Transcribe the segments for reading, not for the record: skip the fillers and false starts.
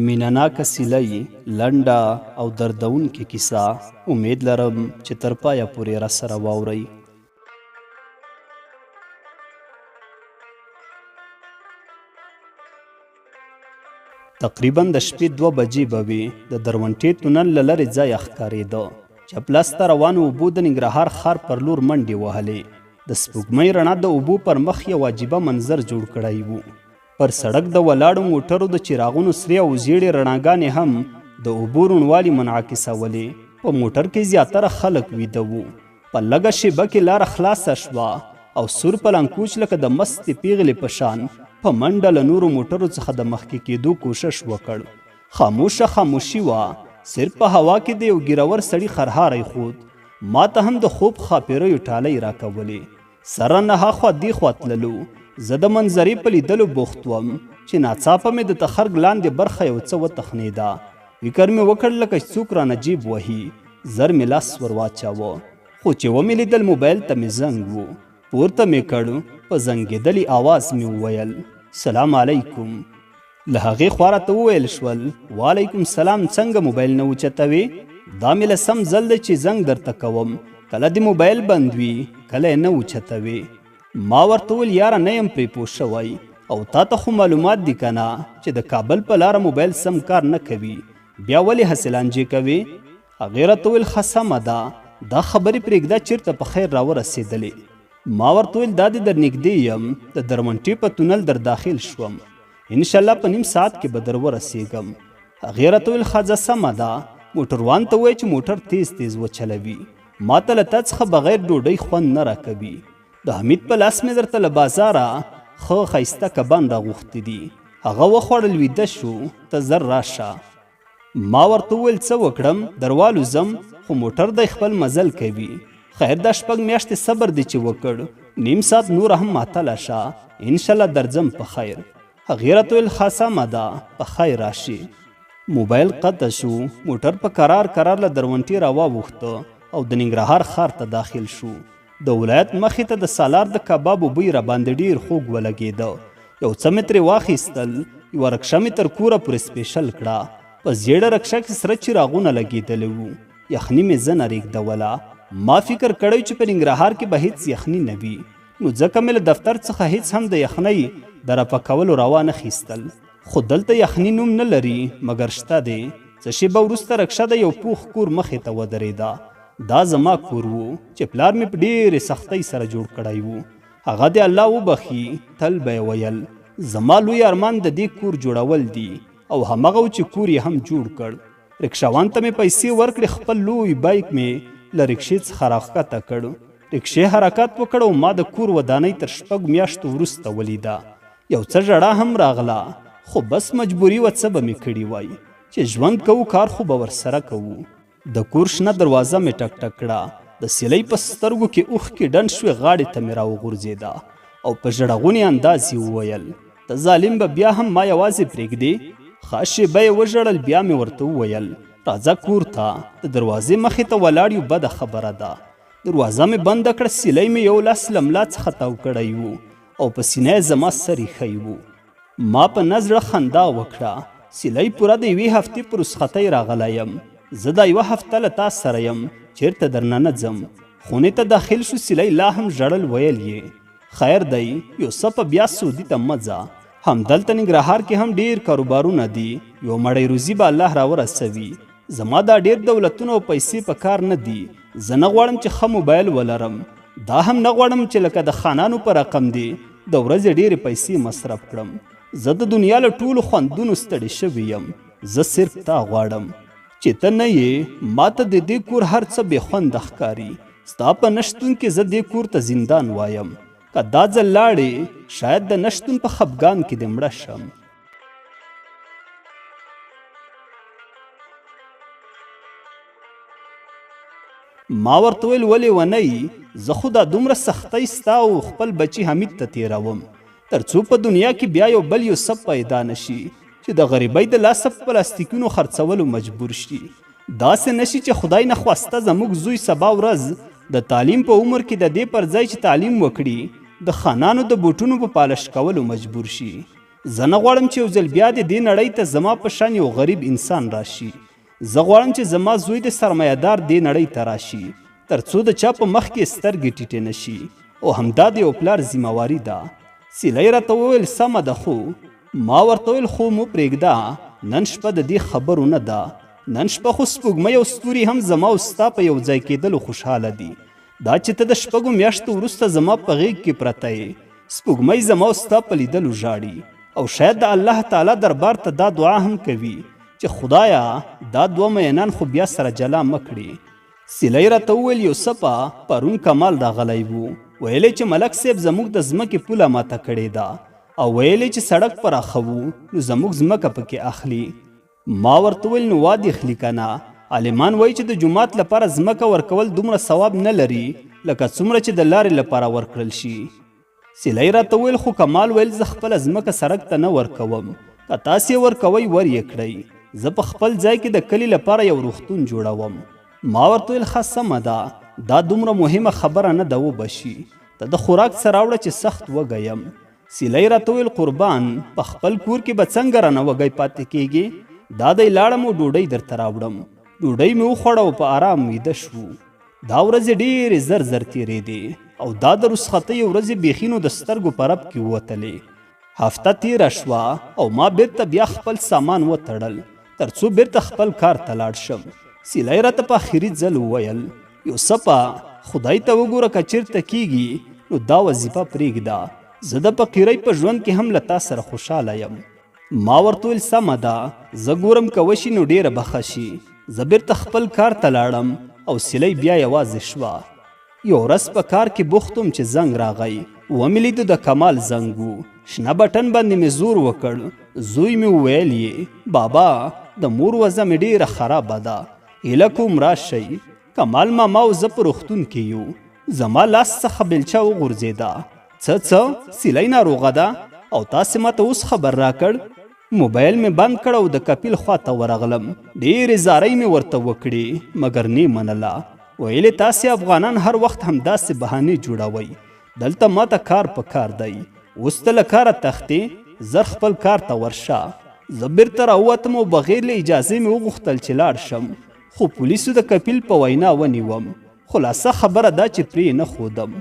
مینناکه سیلۍ لنډه او دردونکې کیسه امید لرم چې تر پایه پورې راسره واورئ. تقریبا د شپې 2 بجې به وې. د درونټې تونل له لرې ځایه ښکارېده. چپلاس ته روانو اوبو د ننګرهار ښار پر لور منډې وهلې. د سپوږمۍ رڼا د اوبو پر مخ یو عجیبه منظر جوړ کړی و. پر سړک د ولاړو موټرو د چراغونو سرې او زیړې رڼاګانې هم د اوبو روڼوالي منعکسولې. په موټر کې زیاتره خلک ویده وو. په لږه شیبه کې لاره خلاصه شوه او سور پلنکوچ لکه د مستې پیغلې په شان په منډه له نورو موټرو څخه د مخکې کېدو کوشش وکړ. خاموشه خاموشي وه. صرف په هوا کې د یو ګیرور سړي خرهاری خود. ما ته هم د خوب خاپیریو ټالۍ راکولې. سره نه هاخوا دې خوا تللو. زه د منظرې په لیدلو بوخت وم چې ناڅاپه مې د تخرګ لاندې برخه یو څه وتخنېده. فکر مې وکړ لکه څوک رانه جیب وهي. زر مې لاس ور واچاوه، خو چې ومې لیدل موبایل ته مې زنګ و. پورته مې کړ. په زنګېدلي آواز مې وویل سلام علیکم. له هغې خوا راته وویل شول وعلیکم سلام، څنګه موبایل نه اوچتوې؟ دا مې له سم ځل دی چې زنګ درته کوم. کله دې موبایل بند وي کله یې نه اوچتوې. ما ورته وویل یاره نه یم پرې پوه شوی او تا ته خو معلومات دي که نه چې د کابل په لاره موبایل سم کار نه کوي، بیا ولې هسې لانجې کوې؟ هغې راته وویل ښه سمه ده، دا خبرې پرېږده چېرته په خیر راورسېدلې. ما ورته وویل دا دې در نږدې یم، د درونټې په تونل در داخل شوم، انشاءالله په نیم ساعت کې به در ورسېږم. هغې راته وویل ښځه سمه ده، موټروان ته ووایه چې موټر تیز تیز وچلوي، ما ته له تا څخه بغیر ډوډۍ خوند نه راکوي. د حمید په لاس مې درته له بازاره ښه ښایسته کبان راغوښتي دي، هغه وخوړل ویده شو، ته زر راشه. ما ورته وویل څه وکړم؟ دروالوزم، خو موټر دی خپل مزل کوي. خیر دا 6 میاشتې صبر دی چې وکړ، نیم ساعت نور هم معطله شه، انشاءالله درځم په خیر. هغې راته ویل ښه سمه ده، په خیر راشي. موبایل قطع شو. موټر په کرار کرار له درونټې راواوښته او د ننګرهار ښار ته داخل شو. د ولایت مخې ته د سالار د کبابو بوی راباندې ډېر خوږ ولګېده. یو څه مې ترې واخیستل، یوه رکشه مې تر کوره پورې سپیشل کړه. په زیړه رکشه کې سره چراغونه لګېدلي وو. یخني مې زه نه رېږدوله. ما فکر کړی چې په ننګرهار کې به هېڅ یخني نه وي، نو ځکه مې له دفتر څخه هېڅ هم د یخنۍ د رفع کولو روا نه خیستل. خو دلته یخني نوم نه لري مګر شته دی. څه شېبه وروسته رکشه د یو پوخ کور مخې ته ودرېده. دا زما کور و چې پلار مې په ډېرې سختۍ سره جوړ کړی و. هغه دې الله وبخي، تل به یې ویل زما لوی ارمان د دې کور جوړول دي او همغه و چې کور یې هم جوړ کړ. رکشاوان ته مې پیسې ورکړې، خپل لوی بایک مې له رکشې څخه راښکته کړ. رکشې حرکت وکړ او ما د کور ودانۍ تر 6 میاشتو وروسته ولیده. یو څه ژړا هم راغله، خو بس مجبوري وه، څه به مې کړي وای چې ژوند کوو کار خو به ورسره کوو. د کور شنه دروازه مې ټک ټک کړه. د سیلۍ په سترګو کې اوښکې ډنډ شوې، غاړې ته مې راوغورځېده او په ژړغوني انداز یې وویل ته ظالم به بیا هم ما یوازې پرېږدې؟ ښه شېبه یې وژړل، بیا مې ورته وویل راځه کور ته، د دروازې مخې ته ولاړ یو، بده خبره ده. دروازه مې بنده کړه. سیلۍ مې یو لاس له ملا څخه تاو کړی و او په سینه یې زما سر ایښی و. ما په نه زړه خندا وکړه. سیلۍ پوره د 1 هفتې په رخصتۍ راغلی یم. زه دا 1 هفته له تا سره یم، چېرته درنه نه ځم. خونې ته داخل شو. سیلۍ لا هم ژړل، ویل یې خیر دی یوسفه، بیا سعودي ته مه ځه، همدلته ننګرهار کې هم ډېر کاروبارونه دي، یو مړی روزي به الله راورسوي. زما دا ډېر دولتونه او پیسې په کار نه دي. زه نه غواړم چې ښه موبایل ولرم، دا هم نه غواړم چې لکه د خانانو په رقم دی د ورځې ډېرې پیسې مصرف کړم. زه د دنیا له ټولو خوندونو ستړی شوی یم. زه صرف تا غواړم چې ته نه یې، ما ته د دې کور هر څه بې خونده ښکاري. ستا په نشتون کې زه دې کور ته زندان وایم. که دا ځل لاړې شاید د نشتون په خفګان کې دې مړه شم. ما ورته ویل ولې ونی؟ زه خو دا دومره سختۍ ستا او خپل بچي حمید ته تېروم تر څو په دنیا کې بیا یو بل یوسف پیدا نشي چې د غریبۍ د لاسه په پلاستیکونو خرڅولو مجبور شي. داسې نشي چې خدای نخواسته زموږ زوی سبا ورځ د تعلیم په عمر کې د دې پر ځای چې تعلیم وکړي د خانانو د بوټونو په پالش کولو مجبور شي. زه نه غواړم چې یو ځل بیا د دې نړۍ ته زما په شان یو غریب انسان راشي. زه غواړم چې زما زوی د سرمایه‌دار دې نړۍ ته راشي تر څو د چا په مخ کې سترګې ټیټې نشي، او همدا د یو پلار ذمهواري ده. سیلۍ راته وویل سمه ده، خو ما ورته ویل خو مو پرېږده، نن شپه د دې خبرو نه ده. نن شپه خو سپوږمۍ او ستوري هم زما او ستا په یو ځای کېدلو خوشحاله دي. دا چې ته د شپږو میاشتو وروسته زما په غېږ کې پرته یې، سپوږمۍ زما او ستا په لیدلو ژاړي، او شاید د الله تعالی دربار ته دا دعا هم کوي چې خدایا دا دوه مینان خو بیا سره جلا مه کړي. سیلۍ راته وویل یوسفه پرون کمال راغلی و، ویلی چې ملک صاحب زموږ د ځمکې پوله ماته کړې ده، او ویلی چې سړک پراخه و نو زموږ ځمکه پکې اخلي. ما ورته ویل نو واد اخلي که نه؟ عالمان وایي چې د جومات لپاره ځمکه ورکول دومره ثواب نه لري لکه څومره چې د لارې لپاره ورکړل شي. سیلۍ راته ویل خو کمال ویل زه خپله ځمکه سړک ته نه ورکوم، که تاسې ورکوئ ور یې کړئ، زه په خپل ځای کې د کلي لپاره یو روغتون جوړوم. ما ورته ویل ښه سمه ده، دا دومره مهمه خبره نه ده وبشي، ته د خوراک څه راوړه چې سخت وږیم. سیلۍ راته ویل قربان په خپل کور کې به څنګه رانه وږی پاتې کېږي؟ دا دی لاړم او ډوډۍ درته راوړم. ډوډۍ مې وخوړه او په آرام ویده شو. دا ورځې ډېرې زر زر تېرېدې او دا د رخصتۍ ورځې بیخي نو د سترګو په رپ کې ووتلې. هفته تېره شوه او ما بیرته بیا خپل سامان وتړل تر څو بیرته خپل کار ته لاړ شم. سیلۍ راته په آخري ځل وویل یوسفه خدای ته وګوره که چېرته کېږي نو دا وظیفه پرېږده، زه د فقیرۍ په ژوند کې هم له تا سره خوشحاله یم. ما ورته ویل سمه ده، زه ګورم که وشي نو ډېره به ښه شي. زه بیرته خپل کار ته لاړم او سیلۍ بیا یوازې شوه. یو ورځ په کار کې بوخت وم چې زنګ راغی، ومې لیدو د کمال زنګ و. شنه بټن باندې مې زور وکړ. زوی مې وویل یې بابا د مور وضع مې ډېره خرابه ده، هیله کوم راشئ. کمال ماما او زه په روغتون کې یو، زما لاس څخه بیلچه وغورځېده. څه سیلۍ ناروغه ده او تاسې ماته اوس خبر راکړ؟ موبایل مې بند کړ او د کپیل خوا ته ورغلم. ډېرې زارۍ مې ورته وکړې مګر نه منله. ویلې تاسې افغانان هر وخت همداسې بهانې جوړوئ، دلته ماته کار په کار دی، اوس ته له کاره تښتې، زر خپل کار ته ورشه. زه بیرته راووتم او بغیر له اجازې مې وغوښتل چې لاړ شم، خو پولیسو د کپیل په وینا ونیوم. خلاصه خبره دا چې پرې نه ښودم.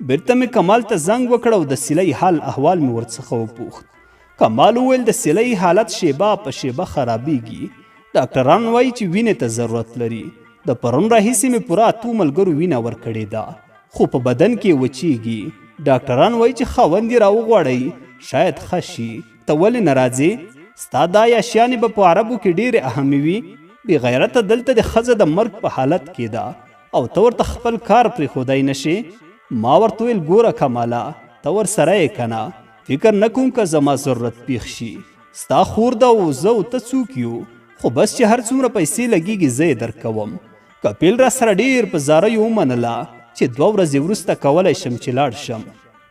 بیرته مې کمال ته زنګ وکړ او د سیلۍ حال احوال مې ورڅخه وپوښت. کمال وویل د سیلۍ حالت شیبه په شیبه خرابېږي، ډاکټران وایي چې وینې ته ضرورت لري. د پرون راهیسې مې پوره 8 ملګرو وینه ورکړې ده، خو په بدن کې وچیږي. ډاکټران وایي چې خاوند یې راوغواړئ شاید ښه شي. ته ولې نه راځې؟ ستا دا عیاشیانې به په عربو کې ډېرې اهمې وي. بې غیرته دلته د ښځه د مرګ په حالت کې ده او ته ورته خپل کار پرېښودی نه شې. ما ورته ویل ګوره کماله ته ورسره یې که نه، فکر نه کوم که زما ضرورت پیښ شي. ستا خور ده او زه او ته څوک یو، خو بس چې هر څومره پیسې لګېږي زه یې درکوم. کپیل را سره ډېر په زاریو ومنله چې 2 ورځې وروسته کولی شم چې لاړ شم.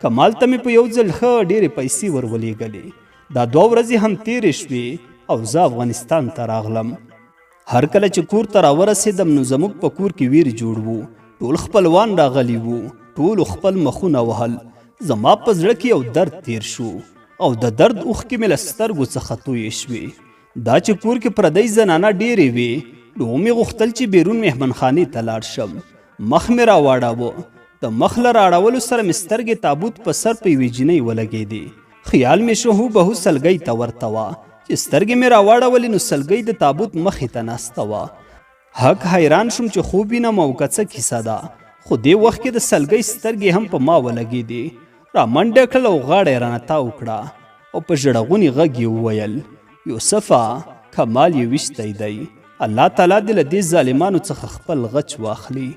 کمال ته مې په یو ځل ښه ډېرې پیسې ورولېږلې. دا 2 ورځې هم تېرې شوې او زه افغانستان ته راغلم. هر کله چې کور ته راورسېدم نو زموږ په کور کې ویر جوړ و. ټول خپلوان راغلي وو، ټولو خپل مخونه وهل. زما په زړه کې یو درد تیر شو او د درد اوښکې مې له سترګو څخه تویې شوې. دا چې کور کې پردۍ زنانه ډېرې وې نو ومې غوښتل چې بیرون مهمانخانې ته لاړ شم. مخ مې راواړاوه. د مخ له راړولو سره مې سترګې تابوت په سر په یوې جینۍ ولګېدې. خیال مې شو هوبهو سلګۍ ته ورته وه چې سترګې مې راواړولې نو سلګۍ د تابوت مخې ته ناسته وه. حق حیران شوم چې خوب وینم او که څه کیسه ده، خو دې وخت کې د سلګۍ سترګې هم په ما ولګېدې. را منډه کړل او غاړه یې رانه تاو کړه او په ژړغوني غږ یې وویل یوسفه کمال یې ویشتی دی، الله تعالی دې له دې ظالمانو څخه خپل غچ واخلي.